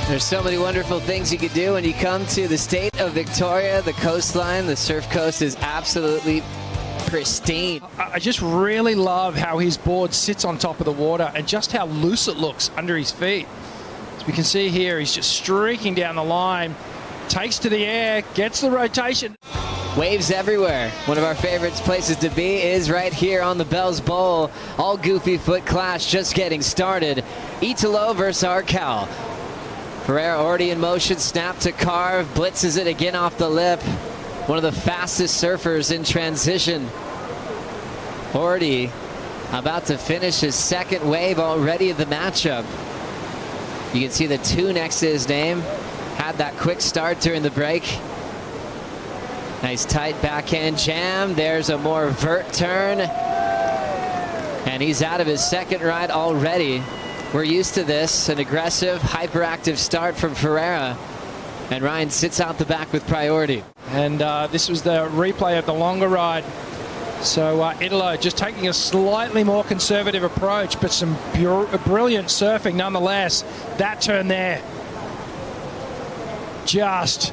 There's so many wonderful things you could do when you come to the state of Victoria. The coastline, the surf coast is absolutely pristine. I just really love how his board sits on top of the water and just how loose it looks under his feet. As we can see here, he's just streaking down the line, takes to the air, gets the rotation. Waves everywhere. One of our favorite places to be is right here on the Bells Bowl. All goofy foot clash just getting started. Italo versus Arcal. Ferreira already in motion, snap to carve, blitzes it again off the lip. One of the fastest surfers in transition. Already about to finish his second wave already in the matchup. You can see the 2 next to his name. Had that quick start during the break. Nice tight backhand jam. There's a more vert turn. And he's out of his second ride already. We're used to this, an aggressive, hyperactive start from Ferreira. And Ryan sits out the back with priority. And this was the replay of the longer ride. So Italo just taking a slightly more conservative approach, but some brilliant surfing nonetheless. That turn there, just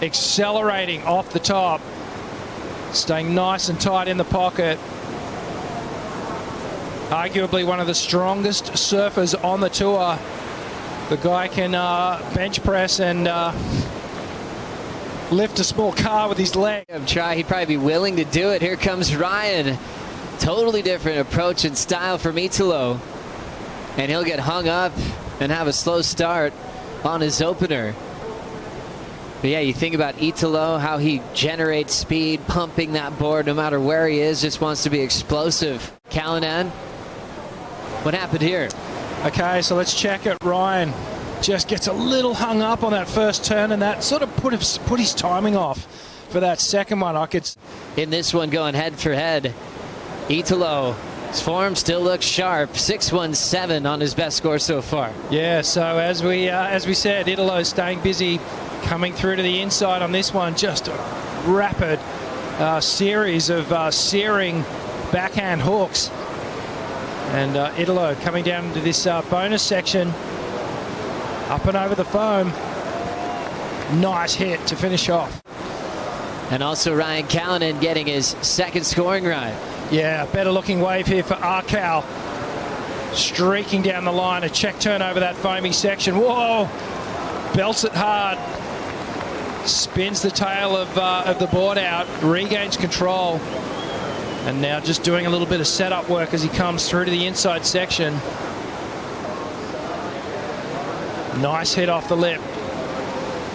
accelerating off the top, staying nice and tight in the pocket. Arguably one of the strongest surfers on the tour. The guy can bench press and lift a small car with his leg. He'd probably be willing to do it. Here comes Ryan. Totally different approach and style from Italo. And he'll get hung up and have a slow start on his opener. But yeah, you think about Italo, how he generates speed, pumping that board no matter where he is, just wants to be explosive. Callinan, what happened here? Okay, so let's check it. Ryan just gets a little hung up on that first turn, and that sort of put his timing off for that second one. In this one, going head for head, Italo's form still looks sharp. 6.17 on his best score so far. Yeah, so as we said, Italo's staying busy, coming through to the inside on this one. Just a rapid series of searing backhand hooks. And Italo coming down to this bonus section, up and over the foam. Nice hit to finish off. And also Ryan Callinan getting his second scoring ride. Yeah, better looking wave here for Arcal. Streaking down the line, a check turn over that foamy section. Whoa! Belts it hard. Spins the tail of the board out, regains control. And now just doing a little bit of setup work as he comes through to the inside section. Nice hit off the lip.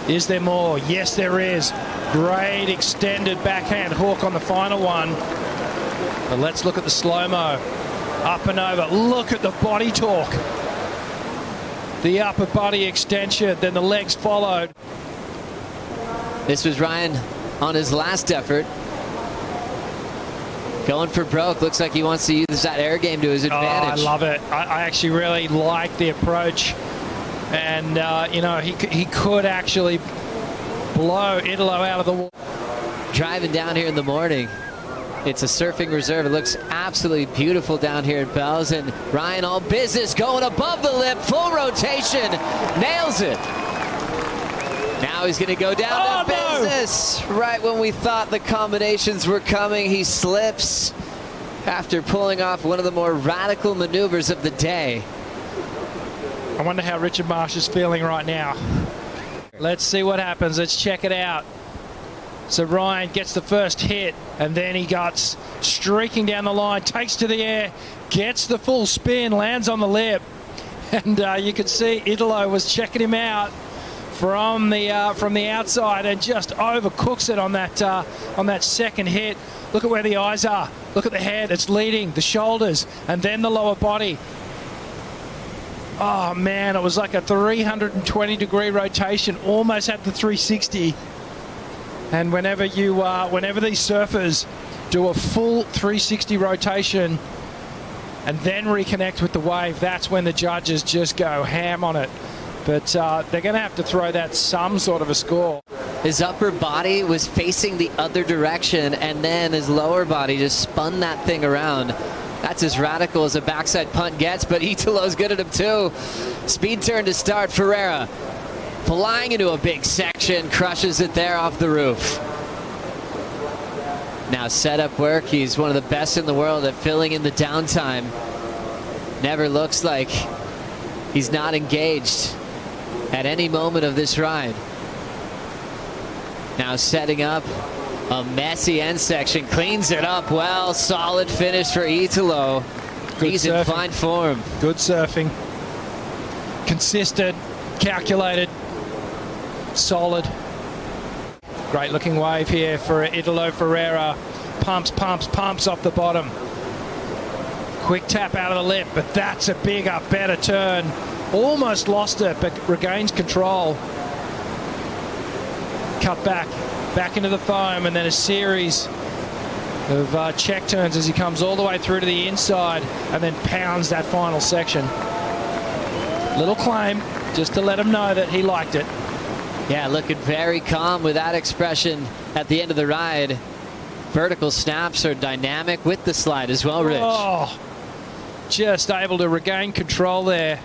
Is there more? Yes, there is. Great extended backhand hook on the final one. But let's look at the slow-mo. Up and over. Look at the body torque. The upper body extension, then the legs followed. This was Ryan on his last effort. Going for broke. Looks like he wants to use that air game to his advantage. Oh, I love it. I actually really like the approach. And, you know, he could actually blow Italo out of the water. Driving down here in the morning. It's a surfing reserve. It looks absolutely beautiful down here at Bells. And Ryan all business going above the lip. Full rotation. Nails it. Now he's going to go down to business. Right when we thought the combinations were coming, he slips after pulling off one of the more radical maneuvers of the day. I wonder how Richard Marsh is feeling right now. Let's see what happens. Let's check it out. So Ryan gets the first hit, and then he guts streaking down the line, takes to the air, gets the full spin, lands on the lip. And you can see Italo was checking him out from the outside and just overcooks it on that second hit. Look at where the eyes are. Look at the head. It's leading, the shoulders, and then the lower body. Oh man, it was like a 320-degree rotation. Almost had the 360. And whenever these surfers do a full 360 rotation and then reconnect with the wave, that's when the judges just go ham on it. But they're going to have to throw that some sort of a score. His upper body was facing the other direction, and then his lower body just spun that thing around. That's as radical as a backside punt gets, but Italo's good at him too. Speed turn to start. Ferreira flying into a big section, crushes it there off the roof. Now setup work, he's one of the best in the world at filling in the downtime. Never looks like he's not engaged at any moment of this ride. Now setting up a messy end section, cleans it up well. Solid finish for Italo. He's in fine form. Good surfing. Consistent, calculated, solid. Great looking wave here for Italo Ferreira. Pumps off the bottom. Quick tap out of the lip, but that's a bigger, better turn. Almost lost it, but regains control. Cut back into the foam, and then a series of check turns as he comes all the way through to the inside and then pounds that final section. Little claim just to let him know that he liked it. Yeah, looking very calm with that expression at the end of the ride. Vertical snaps are dynamic with the slide as well, Rich. Oh, just able to regain control there.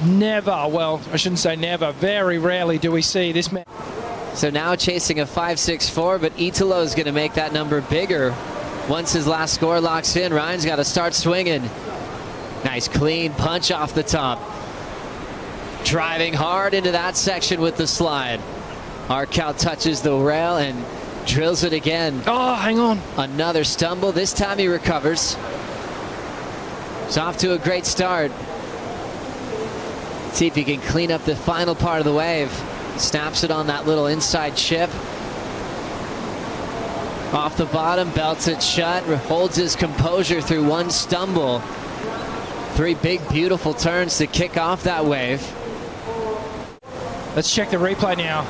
Never, well, I shouldn't say never, very rarely do we see this man. So now chasing a 5.64, but Italo is going to make that number bigger once his last score locks in. Ryan's got to start swinging. Nice clean punch off the top. Driving hard into that section with the slide. Arkell touches the rail and drills it again. Oh, hang on. Another stumble. This time he recovers. It's off to a great start. See if he can clean up the final part of the wave. Snaps it on that little inside chip. Off the bottom, belts it shut, holds his composure through one stumble. 3 big, beautiful turns to kick off that wave. Let's check the replay now.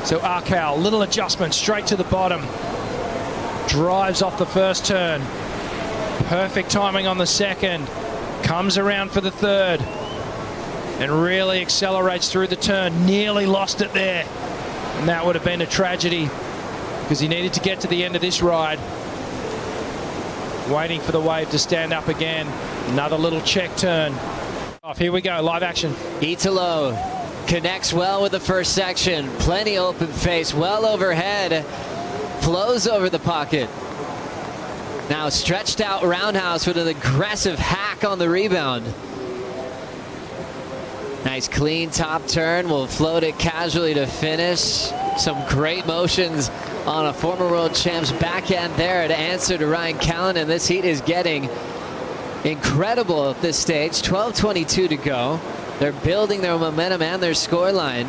So Arkell, little adjustment straight to the bottom. Drives off the first turn. Perfect timing on the second. Comes around for the third. And really accelerates through the turn. Nearly lost it there. And that would have been a tragedy because he needed to get to the end of this ride. Waiting for the wave to stand up again. Another little check turn. Off, here we go, live action. Italo connects well with the first section. Plenty open face, well overhead. Flows over the pocket. Now stretched out roundhouse with an aggressive hack on the rebound. Nice clean top turn. Will float it casually to finish. Some great motions on a former world champ's backhand there to answer to Ryan Callinan. This heat is getting incredible at this stage. 12:22 to go. They're building their momentum and their scoreline.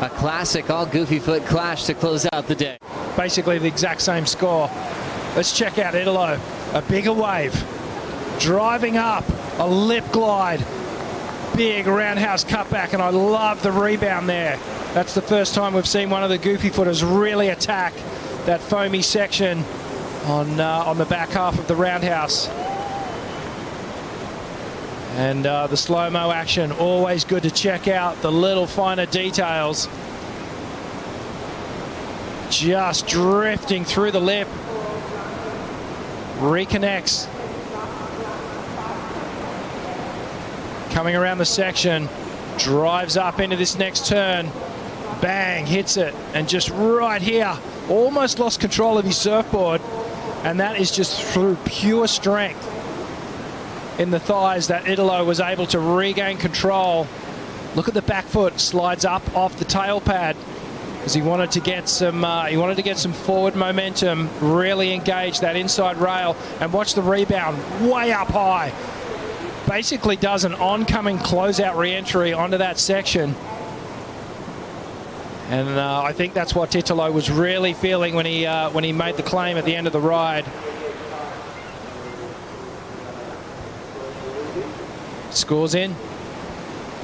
A classic all goofy foot clash to close out the day. Basically the exact same score. Let's check out Italo. A bigger wave. Driving up. A lip glide. Big roundhouse cutback, and I love the rebound there. That's the first time we've seen one of the goofy footers really attack that foamy section on the back half of the roundhouse. And the slow-mo action, always good to check out the little finer details. Just drifting through the lip. Reconnects. Coming around the section, drives up into this next turn. Bang, hits it, and just right here, almost lost control of his surfboard. And that is just through pure strength in the thighs that Italo was able to regain control. Look at the back foot, slides up off the tail pad because he wanted to get some forward momentum, really engage that inside rail, and watch the rebound way up high. Basically does an oncoming closeout re-entry onto that section. And I think that's what Italo was really feeling when he made the claim at the end of the ride. Scores in.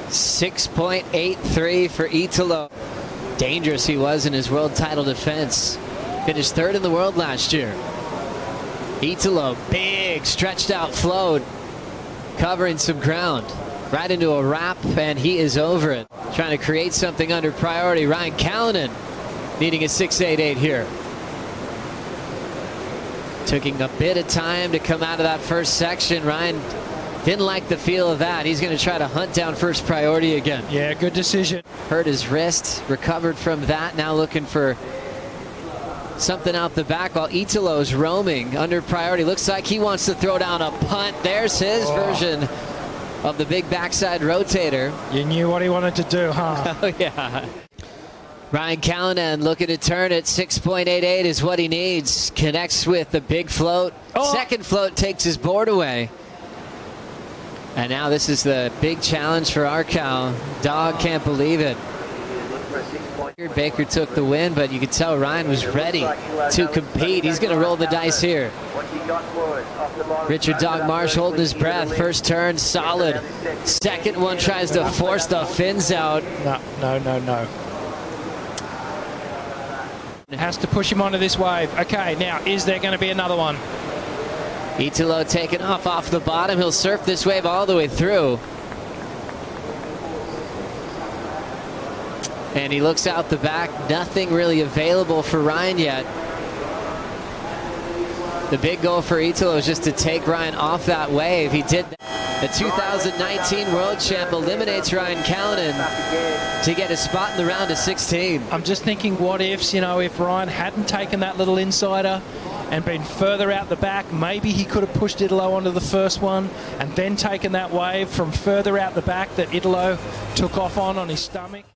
6.83 for Italo. Dangerous he was in his world title defense. Finished 3rd in the world last year. Italo, big stretched out float. Covering some ground. Right into a wrap, and he is over it. Trying to create something under priority. Ryan Callinan needing a 6.88 here. Taking a bit of time to come out of that first section. Ryan Didn't like the feel of that. He's going to try to hunt down first priority again. Yeah, good decision. Hurt his wrist, recovered from that. Now looking for something out the back while Italo's roaming under priority. Looks like he wants to throw down a punt. There's his version of the big backside rotator. You knew what he wanted to do, huh? Oh, yeah. Ryan Callinan looking to turn it. 6.88 is what he needs. Connects with the big float. Second float takes his board away. And now this is the big challenge for our cow. Dog can't believe it. Baker took the win, but you could tell Ryan was ready to compete. He's going to roll the dice here. Richard Dog Marsh holding his breath. First turn, solid. Second one tries to force the fins out. No. It has to push him onto this wave. Okay, now, is there going to be another one? Italo taking off the bottom. He'll surf this wave all the way through. And he looks out the back. Nothing really available for Ryan yet. The big goal for Italo is just to take Ryan off that wave. He did that. The 2019 World Champ eliminates Ryan Callinan to get a spot in the round of 16. I'm just thinking what ifs, if Ryan hadn't taken that little insider and been further out the back, maybe he could have pushed Italo onto the first one and then taken that wave from further out the back that Italo took off on his stomach.